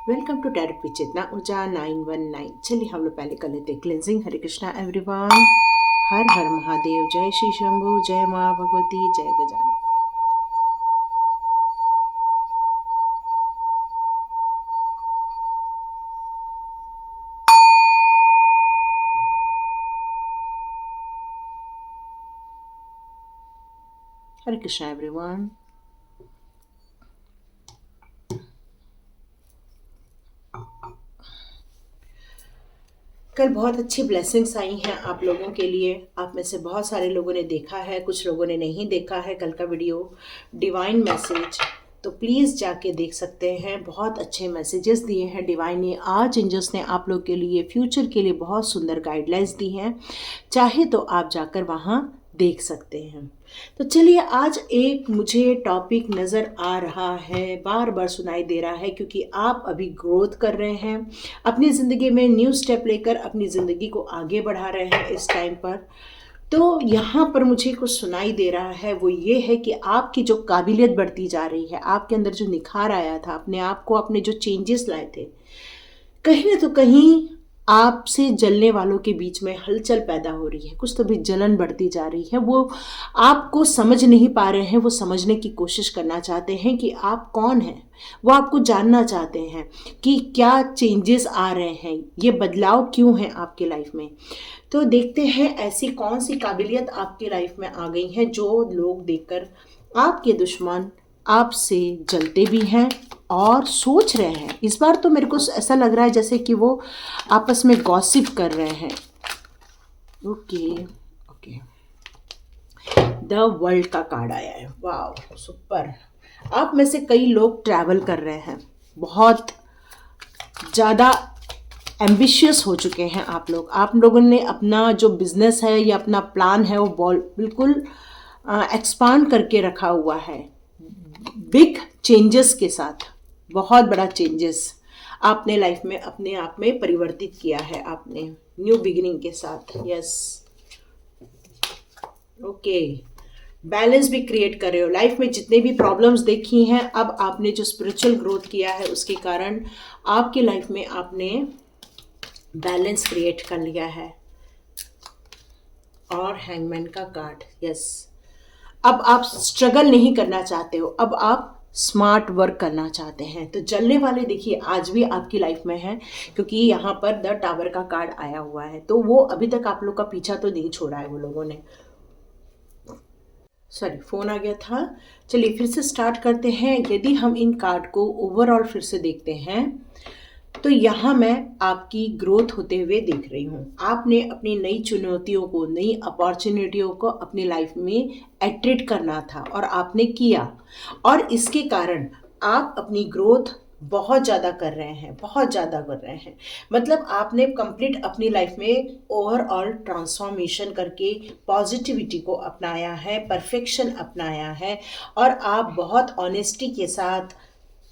Welcome to direct with चेतना ऊर्जा 919। चलिए हम लोग पहले कर लेते हैं क्लिनजिंग। हरे कृष्णा एवरीवन। हर हर महादेव। जय श्री शंभू, जय माँ भगवती, जय गजानन। हरे कृष्णा एवरीवन। कल बहुत अच्छी ब्लेसिंग्स आई हैं आप लोगों के लिए। आप में से बहुत सारे लोगों ने देखा है, कुछ लोगों ने नहीं देखा है कल का वीडियो डिवाइन मैसेज, तो प्लीज़ जाके देख सकते हैं। बहुत अच्छे मैसेजेस दिए हैं डिवाइन ने। आज एंजल्स ने आप लोग के लिए फ्यूचर के लिए बहुत सुंदर गाइडलाइंस दी हैं। चाहे तो आप जाकर वहाँ देख सकते हैं। तो चलिए, आज एक मुझे टॉपिक नज़र आ रहा है, बार बार सुनाई दे रहा है, क्योंकि आप अभी ग्रोथ कर रहे हैं अपनी ज़िंदगी में, न्यू स्टेप लेकर अपनी ज़िंदगी को आगे बढ़ा रहे हैं इस टाइम पर। तो यहाँ पर मुझे कुछ सुनाई दे रहा है, वो ये है कि आपकी जो काबिलियत बढ़ती जा रही है, आपके अंदर जो निखार आया था, अपने आप को आपने जो चेंजेस लाए थे, कहीं ना तो कहीं आपसे जलने वालों के बीच में हलचल पैदा हो रही है। कुछ तो भी जलन बढ़ती जा रही है। वो आपको समझ नहीं पा रहे हैं, वो समझने की कोशिश करना चाहते हैं कि आप कौन हैं। वो आपको जानना चाहते हैं कि क्या चेंजेस आ रहे हैं, ये बदलाव क्यों है आपके लाइफ में। तो देखते हैं ऐसी कौन सी काबिलियत आपकी लाइफ में आ गई है जो लोग देखकर आपके दुश्मन आपसे जलते भी हैं और सोच रहे हैं। इस बार तो मेरे को ऐसा लग रहा है जैसे कि वो आपस में गॉसिप कर रहे हैं। ओके ओके, द वर्ल्ड का कार्ड आया है। वाह, सुपर। आप में से कई लोग ट्रैवल कर रहे हैं, बहुत ज़्यादा एम्बिशियस हो चुके हैं आप लोग। आप लोगों ने अपना जो बिजनेस है या अपना प्लान है वो बिल्कुल एक्सपांड करके रखा हुआ है, बिग चेंजेस के साथ। बहुत बड़ा चेंजेस आपने लाइफ में अपने आप में परिवर्तित किया है आपने, न्यू बिगिनिंग के साथ। Yes, okay. बैलेंस भी क्रिएट कर रहे हो लाइफ में। जितने भी प्रॉब्लम्स देखी हैं, अब आपने जो स्पिरिचुअल ग्रोथ किया है उसके कारण आपके लाइफ में आपने बैलेंस क्रिएट कर लिया है। और हैंगमैन का कार्ड, यस। अब आप स्ट्रगल नहीं करना चाहते हो, अब आप स्मार्ट वर्क करना चाहते हैं। तो जलने वाले देखिए आज भी आपकी लाइफ में है, क्योंकि यहाँ पर द टावर का कार्ड आया हुआ है। तो वो अभी तक आप लोग का पीछा तो नहीं छोड़ा है वो लोगों ने। सॉरी, फोन आ गया था। चलिए फिर से स्टार्ट करते हैं। यदि हम इन कार्ड को ओवरऑल फिर से देखते हैं, तो यहाँ मैं आपकी ग्रोथ होते हुए देख रही हूँ। आपने अपनी नई चुनौतियों को, नई अपॉर्चुनिटियों को अपनी लाइफ में एट्रेक्ट करना था और आपने किया। और इसके कारण आप अपनी ग्रोथ बहुत ज़्यादा कर रहे हैं, बहुत ज़्यादा कर रहे हैं। मतलब आपने कंप्लीट अपनी लाइफ में ओवरऑल ट्रांसफॉर्मेशन करके पॉजिटिविटी को अपनाया है, परफेक्शन अपनाया है, और आप बहुत ऑनेस्टी के साथ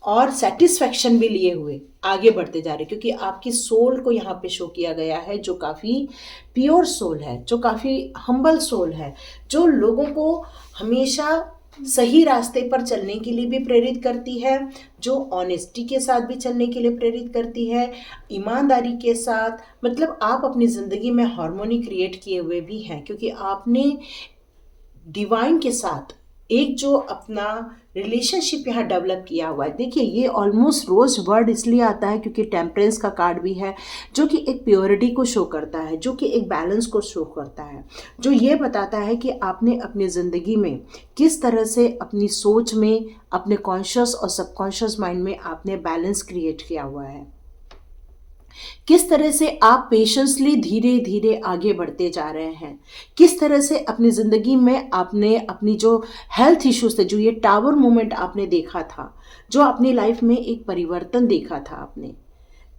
और सेटिस्फैक्शन भी लिए हुए आगे बढ़ते जा रहे हैं। क्योंकि आपकी सोल को यहाँ पे शो किया गया है, जो काफ़ी प्योर सोल है, जो काफ़ी हम्बल सोल है, जो लोगों को हमेशा सही रास्ते पर चलने के लिए भी प्रेरित करती है, जो ऑनेस्टी के साथ भी चलने के लिए प्रेरित करती है, ईमानदारी के साथ। मतलब आप अपनी ज़िंदगी में हार्मोनी क्रिएट किए हुए भी हैं, क्योंकि आपने डिवाइन के साथ एक जो अपना रिलेशनशिप यहाँ डेवलप किया हुआ है। देखिए, ये ऑलमोस्ट रोज वर्ड इसलिए आता है क्योंकि टेम्परेंस का कार्ड भी है, जो कि एक प्योरिटी को शो करता है, जो कि एक बैलेंस को शो करता है, जो ये बताता है कि आपने अपनी ज़िंदगी में किस तरह से अपनी सोच में, अपने कॉन्शियस और सबकॉन्शियस माइंड में आपने बैलेंस क्रिएट किया हुआ है। किस तरह से आप पेशेंसली धीरे धीरे आगे बढ़ते जा रहे हैं। किस तरह से अपनी ज़िंदगी में आपने अपनी जो हेल्थ इश्यूज थे, जो ये टावर मोमेंट आपने देखा था, जो अपनी लाइफ में एक परिवर्तन देखा था आपने,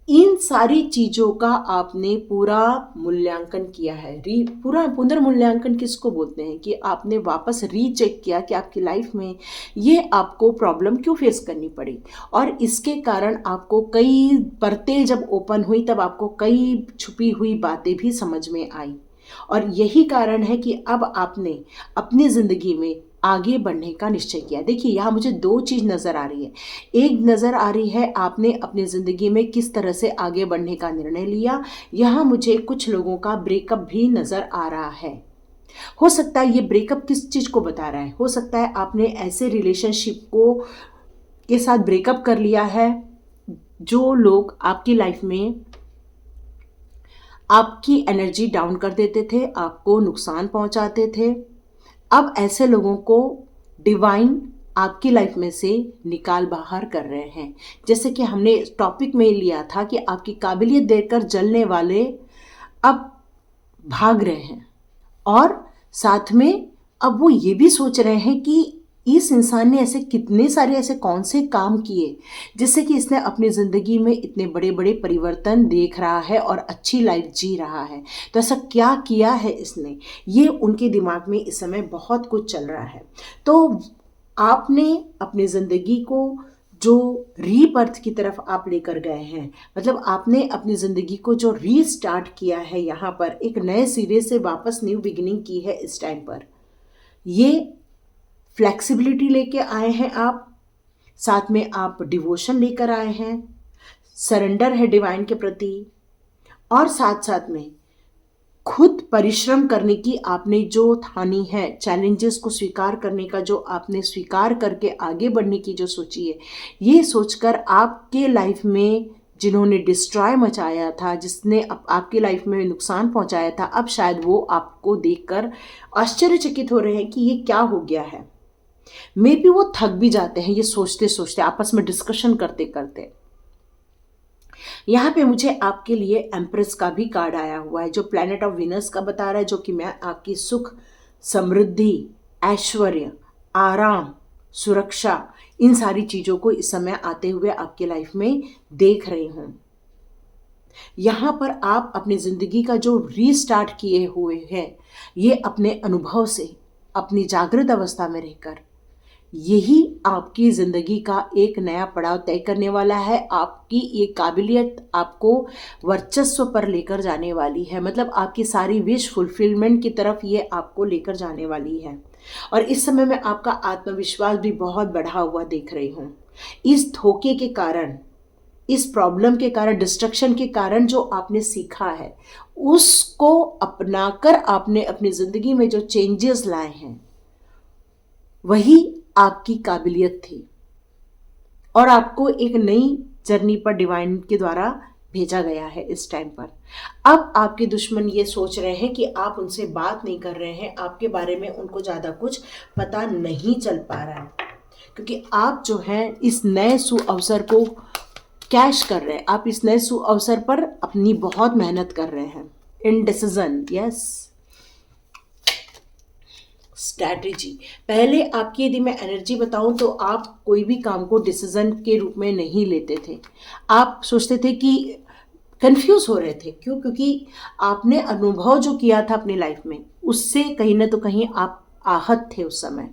इन सारी चीज़ों का आपने पूरा मूल्यांकन किया है। पूरा पुनर्मूल्यांकन किसको बोलते हैं, कि आपने वापस रीचेक किया कि आपकी लाइफ में ये आपको प्रॉब्लम क्यों फेस करनी पड़ी, और इसके कारण आपको कई परतें जब ओपन हुई तब आपको कई छुपी हुई बातें भी समझ में आई। और यही कारण है कि अब आपने अपनी ज़िंदगी में आगे बढ़ने का निश्चय किया। देखिए यहाँ मुझे दो चीज़ नज़र आ रही है। एक नज़र आ रही है आपने अपनी ज़िंदगी में किस तरह से आगे बढ़ने का निर्णय लिया। यहाँ मुझे कुछ लोगों का ब्रेकअप भी नज़र आ रहा है। हो सकता है ये ब्रेकअप किस चीज़ को बता रहा है। हो सकता है आपने ऐसे रिलेशनशिप को के साथ ब्रेकअप कर लिया है जो लोग आपकी लाइफ में आपकी एनर्जी डाउन कर देते थे, आपको नुकसान पहुंचाते थे। अब ऐसे लोगों को डिवाइन आपकी लाइफ में से निकाल बाहर कर रहे हैं। जैसे कि हमने टॉपिक में लिया था कि आपकी काबिलियत देखकर जलने वाले अब भाग रहे हैं, और साथ में अब वो ये भी सोच रहे हैं कि इस इंसान ने ऐसे कितने सारे ऐसे कौन से काम किए जिससे कि इसने अपनी ज़िंदगी में इतने बड़े बड़े परिवर्तन देख रहा है और अच्छी लाइफ जी रहा है। तो ऐसा क्या किया है इसने, ये उनके दिमाग में इस समय बहुत कुछ चल रहा है। तो आपने अपनी ज़िंदगी को जो रीबर्थ की तरफ आप लेकर गए हैं, मतलब आपने अपनी ज़िंदगी को जो रीस्टार्ट किया है, यहाँ पर एक नए सिरे से वापस न्यू बिगिनिंग की है। इस टाइम पर ये फ्लेक्सिबिलिटी लेके आए हैं आप, साथ में आप डिवोशन लेकर आए हैं, सरेंडर है डिवाइन के प्रति, और साथ साथ में खुद परिश्रम करने की आपने जो ठानी है, चैलेंजेस को स्वीकार करने का जो आपने स्वीकार करके आगे बढ़ने की जो सोची है, ये सोचकर आपके लाइफ में जिन्होंने डिस्ट्रॉय मचाया था, जिसने आपकी लाइफ में नुकसान पहुंचाया था, अब शायद वो आपको देखकर आश्चर्यचकित हो रहे हैं कि ये क्या हो गया है। मे बी वो थक भी जाते हैं ये सोचते सोचते, आपस में डिस्कशन करते करते। यहाँ पे मुझे आपके लिए एम्प्रेस का भी कार्ड आया हुआ है जो प्लैनेट ऑफ विनस का बता रहा है, जो कि मैं आपकी सुख, समृद्धि, ऐश्वर्य, आराम, सुरक्षा, इन सारी चीज़ों को इस समय आते हुए आपके लाइफ में देख रही हूँ। यहाँ पर आप अपनी ज़िंदगी का जो रीस्टार्ट किए हुए हैं, ये अपने अनुभव से, अपनी जागृत अवस्था में रहकर, यही आपकी ज़िंदगी का एक नया पड़ाव तय करने वाला है। आपकी ये काबिलियत आपको वर्चस्व पर लेकर जाने वाली है, मतलब आपकी सारी विश फुलफिलमेंट की तरफ ये आपको लेकर जाने वाली है। और इस समय में आपका आत्मविश्वास भी बहुत बढ़ा हुआ देख रही हूँ। इस धोखे के कारण, इस प्रॉब्लम के कारण, डिस्ट्रक्शन के कारण जो आपने सीखा है, उसको अपनाकर आपने अपनी ज़िंदगी में जो चेंजेस लाए हैं, वही आपकी काबिलियत थी, और आपको एक नई जर्नी पर डिवाइन के द्वारा भेजा गया है इस टाइम पर। अब आपके दुश्मन ये सोच रहे हैं कि आप उनसे बात नहीं कर रहे हैं, आपके बारे में उनको ज़्यादा कुछ पता नहीं चल पा रहा है, क्योंकि आप जो हैं इस नए सुअवसर को कैश कर रहे हैं, आप इस नए सुअवसर पर अपनी बहुत मेहनत कर रहे हैं। Indecision, yes, strategy. पहले आपकी यदि मैं एनर्जी बताऊं तो आप कोई भी काम को डिसीजन के रूप में नहीं लेते थे। आप सोचते थे कि कंफ्यूज हो रहे थे। क्यों? क्योंकि आपने अनुभव जो किया था अपनी लाइफ में, उससे कहीं ना तो कहीं आप आहत थे उस समय।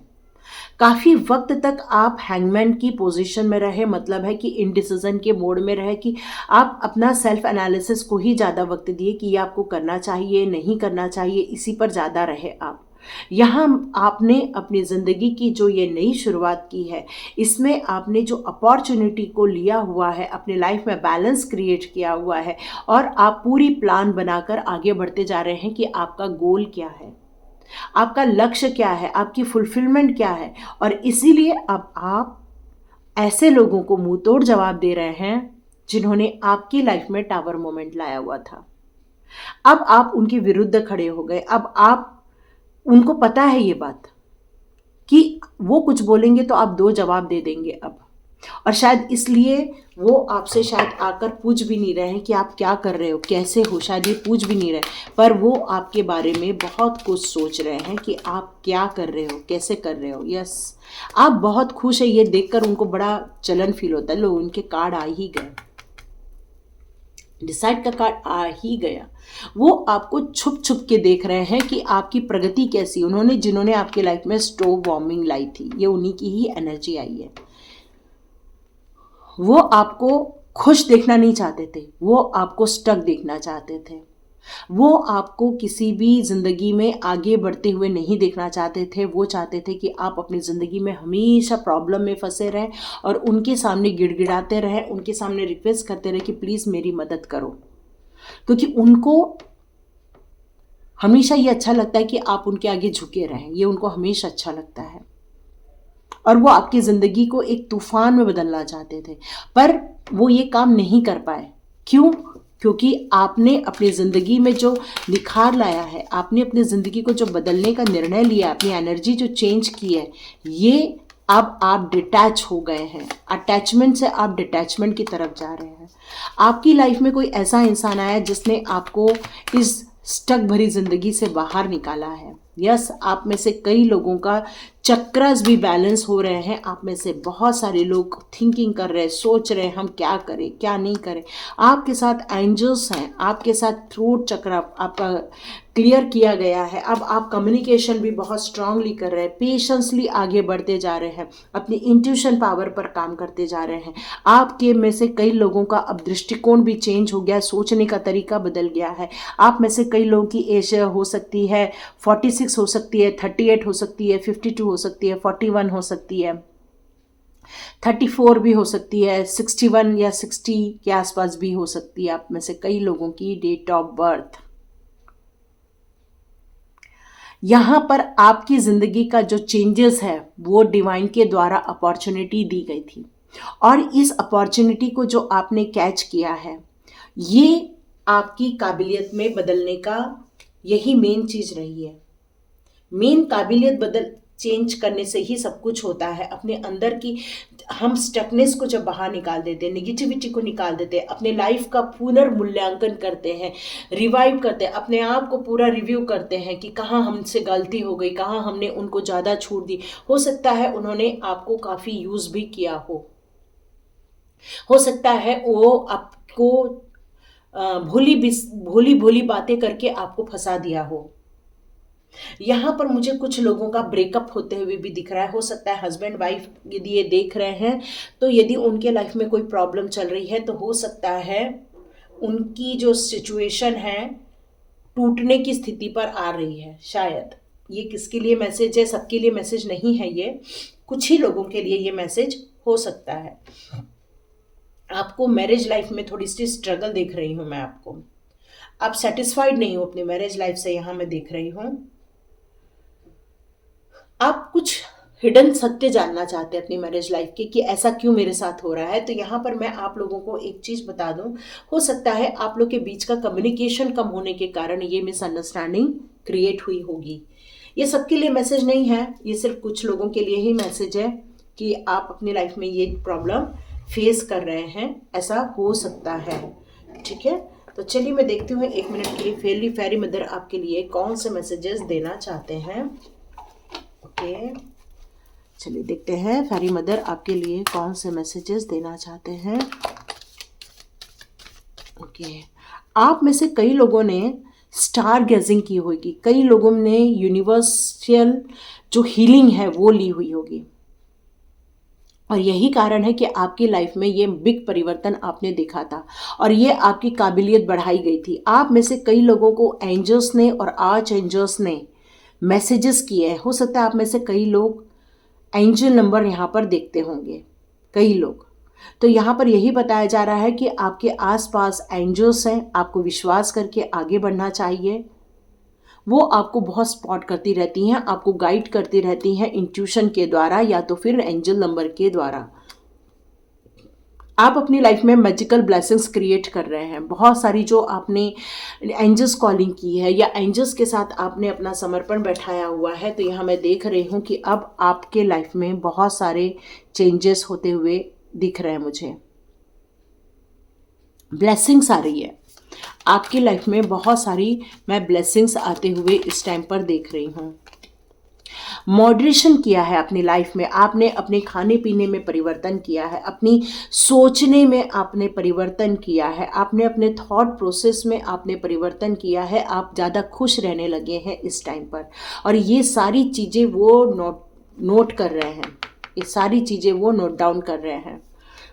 काफ़ी वक्त तक आप हैंगमैन की पोजीशन में रहे, मतलब है कि इनडिसीजन के मोड में रहे, कि आप अपना सेल्फ एनालिसिस को ही ज़्यादा वक्त दिए कि ये आपको करना चाहिए, नहीं करना चाहिए, इसी पर ज़्यादा रहे आप। यहाँ आपने अपनी ज़िंदगी की जो ये नई शुरुआत की है, इसमें आपने जो अपॉर्चुनिटी को लिया हुआ है, अपने लाइफ में बैलेंस क्रिएट किया हुआ है, और आप पूरी प्लान बनाकर आगे बढ़ते जा रहे हैं कि आपका गोल क्या है, आपका लक्ष्य क्या है, आपकी फुलफिलमेंट क्या है। और इसीलिए अब आप ऐसे लोगों को मुंह तोड़ जवाब दे रहे हैं जिन्होंने आपकी लाइफ में टावर मोमेंट लाया हुआ था। अब आप उनके विरुद्ध खड़े हो गए। अब आप, उनको पता है ये बात कि वो कुछ बोलेंगे तो आप दो जवाब दे देंगे अब, और शायद इसलिए वो आपसे शायद आकर पूछ भी नहीं रहे हैं कि आप क्या कर रहे हो, कैसे हो, शायद ये पूछ भी नहीं रहे, पर वो आपके बारे में बहुत कुछ सोच रहे हैं कि आप क्या कर रहे हो, कैसे कर रहे हो। यस, आप बहुत खुश है, ये देखकर उनको बड़ा चलन फील होता है। लो, उनके कार्ड आ ही गए, डिसाइड का कार्ड आ ही गया। वो आपको छुप छुप के देख रहे हैं कि आपकी प्रगति कैसी। उन्होंने, जिन्होंने आपके लाइफ में स्टोव वार्मिंग लाई थी, ये उन्हीं की ही एनर्जी आई है। वो आपको खुश देखना नहीं चाहते थे, वो आपको स्टक देखना चाहते थे। वो आपको किसी भी ज़िंदगी में आगे बढ़ते हुए नहीं देखना चाहते थे। वो चाहते थे कि आप अपनी ज़िंदगी में हमेशा प्रॉब्लम में फंसे रहें और उनके सामने गिड़गिड़ाते रहें, उनके सामने रिक्वेस्ट करते रहें कि प्लीज़ मेरी मदद करो, क्योंकि उनको हमेशा ये अच्छा लगता है कि आप उनके आगे झुके रहें। ये उनको हमेशा अच्छा लगता है और वो आपकी ज़िंदगी को एक तूफान में बदलना चाहते थे, पर वो ये काम नहीं कर पाए। क्यों? क्योंकि आपने अपनी ज़िंदगी में जो निखार लाया है, आपने अपनी ज़िंदगी को जो बदलने का निर्णय लिया, अपनी एनर्जी जो चेंज की है, ये अब आप डिटैच हो गए हैं। अटैचमेंट से आप डिटैचमेंट की तरफ जा रहे हैं। आपकी लाइफ में कोई ऐसा इंसान आया जिसने आपको इस स्टक भरी ज़िंदगी से बाहर निकाला है। यस, आप में से कई लोगों का चक्रास भी बैलेंस हो रहे हैं। आप में से बहुत सारे लोग थिंकिंग कर रहे हैं, सोच रहे हैं हम क्या करें क्या नहीं करें। आपके साथ एंजल्स हैं, आपके साथ थ्रोट चक्र आपका क्लियर किया गया है। अब आप कम्युनिकेशन भी बहुत स्ट्रांगली कर रहे हैं, पेशेंसली आगे बढ़ते जा रहे हैं, अपनी इंट्यूशन पावर पर काम करते जा रहे हैं। आपके में से कई लोगों का अब दृष्टिकोण भी चेंज हो गया, सोचने का तरीका बदल गया है। आप में से कई लोगों की एज हो सकती है 46 हो सकती है, 38 हो सकती है, 52 हो सकती है, 41 हो सकती है, 34 भी हो सकती है, 61 या 60 के आसपास भी हो सकती है। आप में से कई लोगों की डेट ऑफ बर्थ। यहाँ पर आपकी ज़िंदगी का जो चेंजेस है वो डिवाइन के द्वारा अपॉर्चुनिटी दी गई थी और इस अपॉर्चुनिटी को जो आपने कैच किया है, ये आपकी काबिलियत में बदलने का यही मेन चीज़ रही है। मेन काबिलियत बदल चेंज करने से ही सब कुछ होता है। अपने अंदर की हम स्टकनेस को जब बाहर निकाल देते हैं, निगेटिविटी को निकाल देते हैं, अपने लाइफ का पुनर्मूल्यांकन करते हैं, रिवाइव करते हैं, अपने आप को पूरा रिव्यू करते हैं कि कहाँ हमसे गलती हो गई, कहाँ हमने उनको ज़्यादा छूट दी। हो सकता है उन्होंने आपको काफ़ी यूज़ भी किया हो सकता है वो आपको भोली भोली बातें करके आपको फंसा दिया हो। यहाँ पर मुझे कुछ लोगों का ब्रेकअप होते हुए भी दिख रहा है। हो सकता है हस्बैंड वाइफ यदि ये देख रहे हैं तो यदि उनके लाइफ में कोई प्रॉब्लम चल रही है तो हो सकता है उनकी जो सिचुएशन है टूटने की स्थिति पर आ रही है। शायद ये किसके लिए मैसेज है, सबके लिए मैसेज नहीं है, ये कुछ ही लोगों के लिए ये मैसेज हो सकता है। आपको मैरिज लाइफ में थोड़ी सी स्ट्रगल देख रही हूँ मैं आपको। आप सेटिस्फाइड नहीं हो अपनी मैरिज लाइफ से, यहाँ मैं देख रही हूँ। आप कुछ हिडन सत्य जानना चाहते हैं अपनी मैरिज लाइफ के कि ऐसा क्यों मेरे साथ हो रहा है। तो यहाँ पर मैं आप लोगों को एक चीज़ बता दूं, हो सकता है आप लोग के बीच का कम्युनिकेशन कम होने के कारण ये मिसअंडरस्टैंडिंग क्रिएट हुई होगी। ये सबके लिए मैसेज नहीं है, ये सिर्फ कुछ लोगों के लिए ही मैसेज है कि आप अपनी लाइफ में ये प्रॉब्लम फेस कर रहे हैं, ऐसा हो सकता है। ठीक है, तो चलिए मैं देखती हूँ 1 मिनट के लिए फेरी मदर आपके लिए कौन से मैसेजेस देना चाहते हैं। ओके, चलिए देखते हैं फेरी मदर आपके लिए कौन से मैसेजेस देना चाहते हैं। ओके, आप में से कई लोगों ने स्टार गेजिंग की होगी, कई लोगों ने यूनिवर्सल जो हीलिंग है वो ली हुई होगी और यही कारण है कि आपकी लाइफ में ये बिग परिवर्तन आपने देखा था और ये आपकी काबिलियत बढ़ाई गई थी। आप में से कई लोगों को एंजल्स ने और आर्च एंजल्स ने मैसेजेस किए हैं। हो सकता है आप में से कई लोग एंजल नंबर यहाँ पर देखते होंगे, कई लोग। तो यहाँ पर यही बताया जा रहा है कि आपके आसपास एंजल्स हैं, आपको विश्वास करके आगे बढ़ना चाहिए। वो आपको बहुत स्पॉट करती रहती हैं, आपको गाइड करती रहती हैं इंट्यूशन के द्वारा या तो फिर एंजल नंबर के द्वारा। आप अपनी लाइफ में मैजिकल ब्लेसिंग्स क्रिएट कर रहे हैं। बहुत सारी जो आपने एंजल्स कॉलिंग की है या एंजल्स के साथ आपने अपना समर्पण बैठाया हुआ है, तो यहाँ मैं देख रही हूँ कि अब आपके लाइफ में बहुत सारे चेंजेस होते हुए दिख रहे हैं मुझे। ब्लेसिंग्स आ रही है आपकी लाइफ में, बहुत सारी मैं ब्लेसिंग्स आते हुए इस टाइम पर देख रही हूँ। मॉडरेशन किया है अपनी लाइफ में, आपने अपने खाने पीने में परिवर्तन किया है, अपनी सोचने में आपने परिवर्तन किया है, आपने अपने थॉट प्रोसेस में आपने परिवर्तन किया है। आप ज़्यादा खुश रहने लगे हैं इस टाइम पर और ये सारी चीज़ें वो नोट कर रहे हैं, ये सारी चीज़ें वो नोट डाउन कर रहे हैं।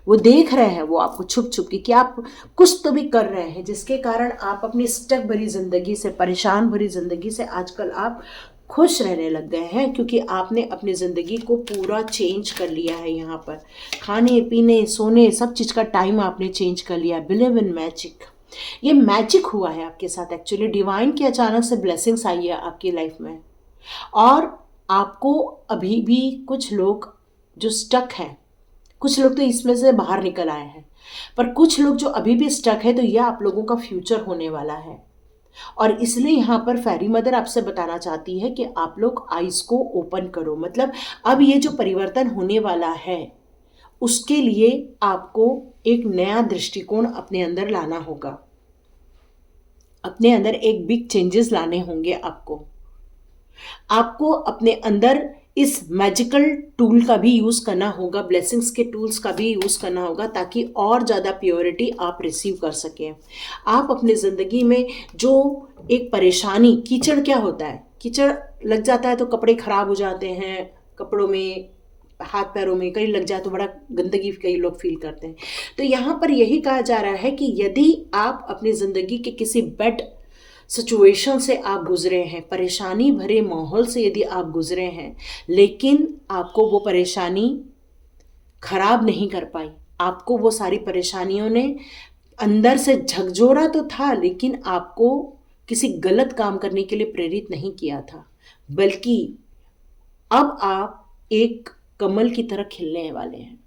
वो देख रहे हैं, वो आपको छुप छुप के कि आप कुछ तो भी कर रहे हैं, जिसके कारण आप अपनी स्टक भरी ज़िंदगी से, परेशान भरी ज़िंदगी से आजकल आप खुश रहने लग गए हैं, क्योंकि आपने अपनी ज़िंदगी को पूरा चेंज कर लिया है। यहाँ पर खाने पीने सोने सब चीज़ का टाइम आपने चेंज कर लिया। बिलीव इन मैजिक, ये मैजिक हुआ है आपके साथ एक्चुअली। डिवाइन की अचानक से ब्लेसिंग्स आई है आपकी लाइफ में, और आपको अभी भी कुछ लोग जो स्टक हैं, कुछ लोग तो इसमें से बाहर निकल आए हैं, पर कुछ लोग जो अभी भी स्टक है, तो यह आप लोगों का फ्यूचर होने वाला है। और इसलिए यहाँ पर फेरी मदर आपसे बताना चाहती है कि आप लोग आइज को ओपन करो। मतलब अब ये जो परिवर्तन होने वाला है, उसके लिए आपको एक नया दृष्टिकोण अपने अंदर लाना होगा, अपने अंदर एक बिग चेंजेस लाने होंगे। आपको अपने अंदर इस मैजिकल टूल का भी यूज़ करना होगा, ब्लेसिंग्स के टूल्स का भी यूज़ करना होगा, ताकि और ज़्यादा प्योरिटी आप रिसीव कर सकें। आप अपनी ज़िंदगी में जो एक परेशानी, कीचड़ क्या होता है, कीचड़ लग जाता है तो कपड़े ख़राब हो जाते हैं, कपड़ों में, हाथ पैरों में कहीं लग जाए तो बड़ा गंदगी कई लोग फील करते हैं। तो यहाँ पर यही कहा जा रहा है कि यदि आप अपनी ज़िंदगी के किसी बैड सिचुएशन से आप गुजरे हैं, परेशानी भरे माहौल से यदि आप गुजरे हैं, लेकिन आपको वो परेशानी खराब नहीं कर पाई, आपको वो सारी परेशानियों ने अंदर से झकझोरा तो था, लेकिन आपको किसी गलत काम करने के लिए प्रेरित नहीं किया था, बल्कि अब आप एक कमल की तरह खिलने वाले हैं।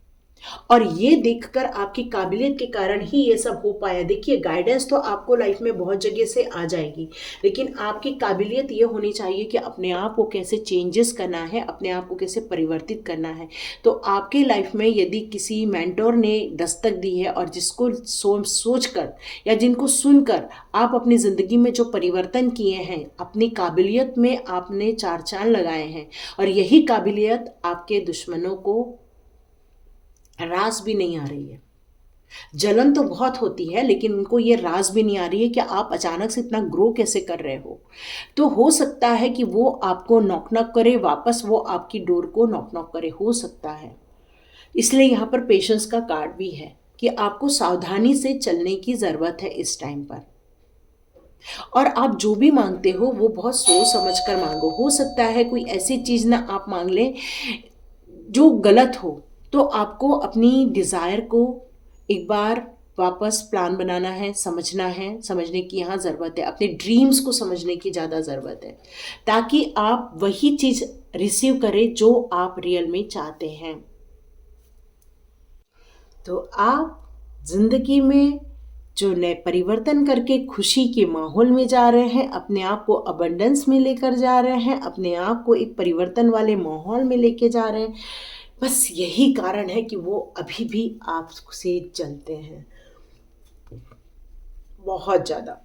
और ये देखकर आपकी काबिलियत के कारण ही ये सब हो पाया। देखिए, गाइडेंस तो आपको लाइफ में बहुत जगह से आ जाएगी, लेकिन आपकी काबिलियत ये होनी चाहिए कि अपने आप को कैसे चेंजेस करना है, अपने आप को कैसे परिवर्तित करना है। तो आपके लाइफ में यदि किसी मेंटोर ने दस्तक दी है, और जिसको सोचकर या जिनको सुनकर आप अपनी ज़िंदगी में जो परिवर्तन किए हैं, अपनी काबिलियत में आपने चार चांद लगाए हैं, और यही काबिलियत आपके दुश्मनों को रास भी नहीं आ रही है। जलन तो बहुत होती है, लेकिन उनको ये रास भी नहीं आ रही है कि आप अचानक से इतना ग्रो कैसे कर रहे हो। तो हो सकता है कि वो आपको नॉक नॉक करे, वापस वो आपकी डोर को नॉक नॉक करे, हो सकता है। इसलिए यहाँ पर पेशेंस का कार्ड भी है कि आपको सावधानी से चलने की ज़रूरत है इस टाइम पर। और आप जो भी मांगते हो वो बहुत सोच समझ कर मांगो। हो सकता है कोई ऐसी चीज़ ना आप मांग लें जो गलत हो, तो आपको अपनी डिज़ायर को एक बार वापस प्लान बनाना है, समझने की यहाँ ज़रूरत है। अपने ड्रीम्स को समझने की ज़्यादा ज़रूरत है, ताकि आप वही चीज़ रिसीव करें जो आप रियल में चाहते हैं। तो आप ज़िंदगी में जो नए परिवर्तन करके खुशी के माहौल में जा रहे हैं, अपने आप को अबंडेंस में लेकर जा रहे हैं, अपने आप को एक परिवर्तन वाले माहौल में लेके जा रहे हैं, बस यही कारण है कि वो अभी भी आपसे जलते हैं बहुत ज़्यादा।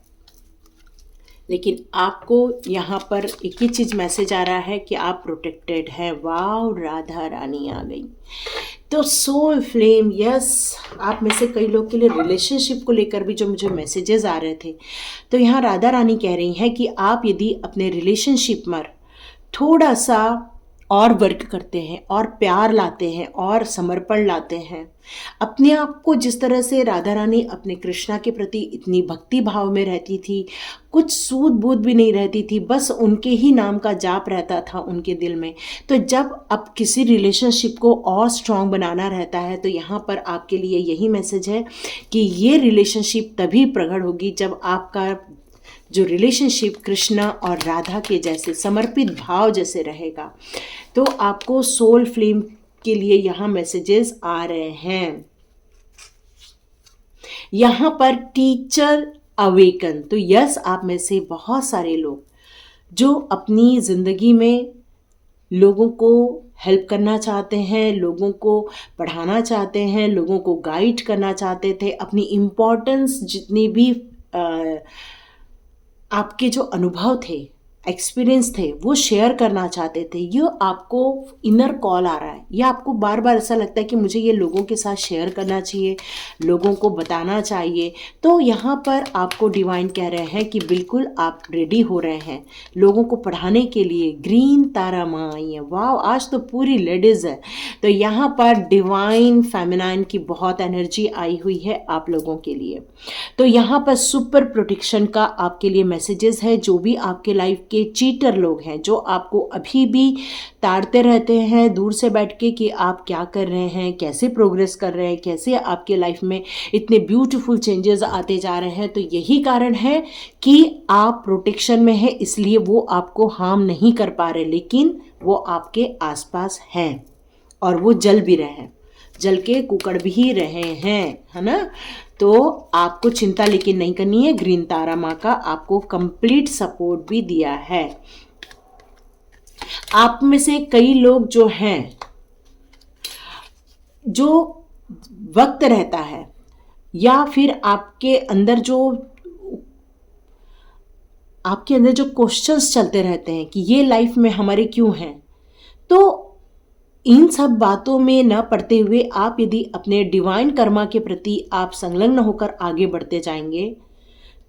लेकिन आपको यहाँ पर एक ही चीज़ मैसेज आ रहा है कि आप प्रोटेक्टेड हैं। वाव, राधा रानी आ गई। तो सोल फ्लेम, यस, आप में से कई लोग के लिए रिलेशनशिप को लेकर भी जो मुझे मैसेजेस आ रहे थे, तो यहाँ राधा रानी कह रही हैं कि आप यदि अपने रिलेशनशिप में थोड़ा सा और वर्क करते हैं, और प्यार लाते हैं, और समर्पण लाते हैं, अपने आप को जिस तरह से राधा रानी अपने कृष्णा के प्रति इतनी भक्ति भाव में रहती थी, कुछ सूद बूद भी नहीं रहती थी, बस उनके ही नाम का जाप रहता था उनके दिल में। तो जब अब किसी रिलेशनशिप को और स्ट्रांग बनाना रहता है, तो यहाँ पर आपके लिए यही मैसेज है कि ये रिलेशनशिप तभी प्रकट होगी जब आपका जो रिलेशनशिप कृष्णा और राधा के जैसे समर्पित भाव जैसे रहेगा। तो आपको सोल फ्लेम के लिए यहाँ मैसेजेस आ रहे हैं। यहाँ पर टीचर अवेकन, तो यस, आप में से बहुत सारे लोग जो अपनी ज़िंदगी में लोगों को हेल्प करना चाहते हैं, लोगों को पढ़ाना चाहते हैं, लोगों को गाइड करना चाहते थे, अपनी इम्पोर्टेंस जितनी भी आपके जो अनुभव थे एक्सपीरियंस थे वो शेयर करना चाहते थे, ये आपको इनर कॉल आ रहा है, ये आपको बार बार ऐसा लगता है कि मुझे ये लोगों के साथ शेयर करना चाहिए, लोगों को बताना चाहिए। तो यहाँ पर आपको डिवाइन कह रहे हैं कि बिल्कुल आप रेडी हो रहे हैं लोगों को पढ़ाने के लिए। ग्रीन तारा माँ आई है, वाह आज तो पूरी लेडीज़ है। तो यहाँ पर डिवाइन फेमिनाइन की बहुत एनर्जी आई हुई है आप लोगों के लिए। तो यहाँ पर सुपर प्रोटेक्शन का आपके लिए मैसेजेस है। जो भी आपके लाइफ के चीटर लोग हैं, जो आपको अभी भी ताड़ते रहते हैं दूर से बैठ के कि आप क्या कर रहे हैं, कैसे प्रोग्रेस कर रहे हैं, कैसे आपके लाइफ में इतने ब्यूटीफुल चेंजेस आते जा रहे हैं, तो यही कारण है कि आप प्रोटेक्शन में है, इसलिए वो आपको हार्म नहीं कर पा रहे, लेकिन वो आपके आसपास हैं और वो जल भी रहे हैं, जल के कुकड़ भी रहे हैं, है ना। तो आपको चिंता लेकिन नहीं करनी है, ग्रीन तारा माँ का आपको कंप्लीट सपोर्ट भी दिया है। आप में से कई लोग जो हैं, जो वक्त रहता है या फिर आपके अंदर जो क्वेश्चंस चलते रहते हैं कि ये लाइफ में हमारे क्यों हैं, तो इन सब बातों में न पड़ते हुए आप यदि अपने डिवाइन कर्मा के प्रति आप संलग्न होकर आगे बढ़ते जाएंगे,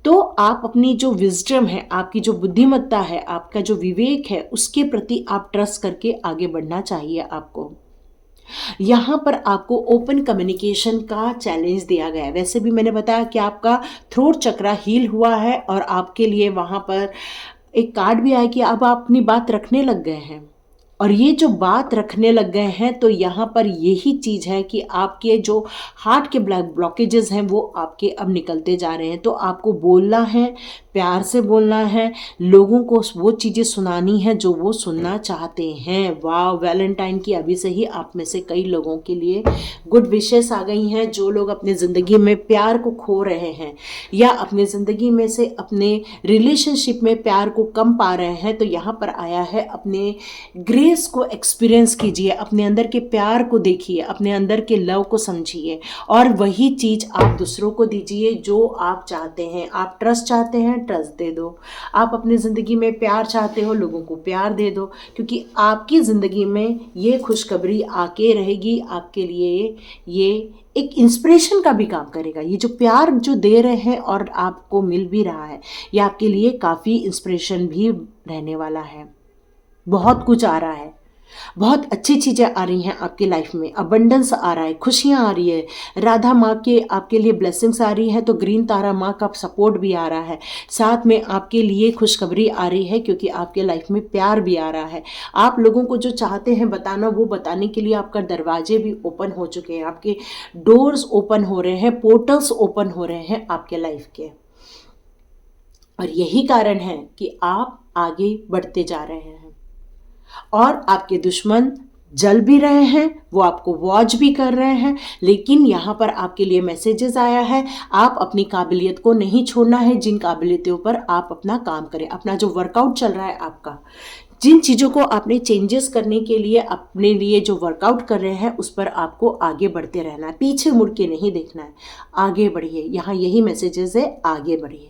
तो आप अपनी जो विजडम है, आपकी जो बुद्धिमत्ता है, आपका जो विवेक है, उसके प्रति आप ट्रस्ट करके आगे बढ़ना चाहिए आपको। यहाँ पर आपको ओपन कम्युनिकेशन का चैलेंज दिया गया है। वैसे भी मैंने बताया कि आपका थ्रोट चक्रा हील हुआ है और आपके लिए वहाँ पर एक कार्ड भी आया कि अब आप अपनी बात रखने लग गए हैं। और ये जो बात रखने लग गए हैं, तो यहाँ पर यही चीज़ है कि आपके जो हार्ट के ब्लॉकेजेस हैं वो आपके अब निकलते जा रहे हैं। तो आपको बोलना है, प्यार से बोलना है, लोगों को वो चीज़ें सुनानी है जो वो सुनना चाहते हैं। वाह, वैलेंटाइन की अभी से ही आप में से कई लोगों के लिए गुड विशेस आ गई हैं। जो लोग अपने ज़िंदगी में प्यार को खो रहे हैं या अपने ज़िंदगी में से अपने रिलेशनशिप में प्यार को कम पा रहे हैं, तो यहाँ पर आया है अपने ग्रेस को एक्सपीरियंस कीजिए, अपने अंदर के प्यार को देखिए, अपने अंदर के लव को समझिए और वही चीज़ आप दूसरों को दीजिए जो आप चाहते हैं। आप ट्रस्ट चाहते हैं, ट्रस्ट दे दो। आप अपनी ज़िंदगी में प्यार चाहते हो, लोगों को प्यार दे दो, क्योंकि आपकी ज़िंदगी में ये खुशखबरी आके रहेगी आपके लिए। ये एक इंस्पिरेशन का भी काम करेगा। ये जो प्यार जो दे रहे हैं और आपको मिल भी रहा है, ये आपके लिए काफ़ी इंस्पिरेशन भी रहने वाला है। बहुत कुछ आ रहा है, बहुत अच्छी चीज़ें आ रही हैं आपकी लाइफ में, अबंडेंस आ रहा है, खुशियाँ आ रही है, राधा माँ के आपके लिए ब्लेसिंग्स आ रही है, तो ग्रीन तारा माँ का सपोर्ट भी आ रहा है, साथ में आपके लिए खुशखबरी आ रही है क्योंकि आपके लाइफ में प्यार भी आ रहा है। आप लोगों को जो चाहते हैं बताना, वो बताने के लिए आपका दरवाजे भी ओपन हो चुके हैं, आपके डोर्स ओपन हो रहे हैं, पोर्टल्स ओपन हो रहे हैं आपके लाइफ के। और यही कारण है कि आप आगे बढ़ते जा रहे हैं और आपके दुश्मन जल भी रहे हैं, वो आपको वॉच भी कर रहे हैं। लेकिन यहाँ पर आपके लिए मैसेजेस आया है, आप अपनी काबिलियत को नहीं छोड़ना है। जिन काबिलियतों पर आप अपना काम करें, अपना जो वर्कआउट चल रहा है आपका, जिन चीज़ों को आपने चेंजेस करने के लिए अपने लिए जो वर्कआउट कर रहे हैं, उस पर आपको आगे बढ़ते रहना है, पीछे मुड़ के नहीं देखना है, आगे बढ़िए। यहाँ यही मैसेजेस है, आगे बढ़िए।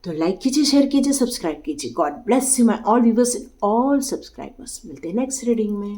तो लाइक कीजिए, शेयर कीजिए, सब्सक्राइब कीजिए। God bless you my all viewers and all subscribers. मिलते हैं नेक्स्ट रीडिंग में।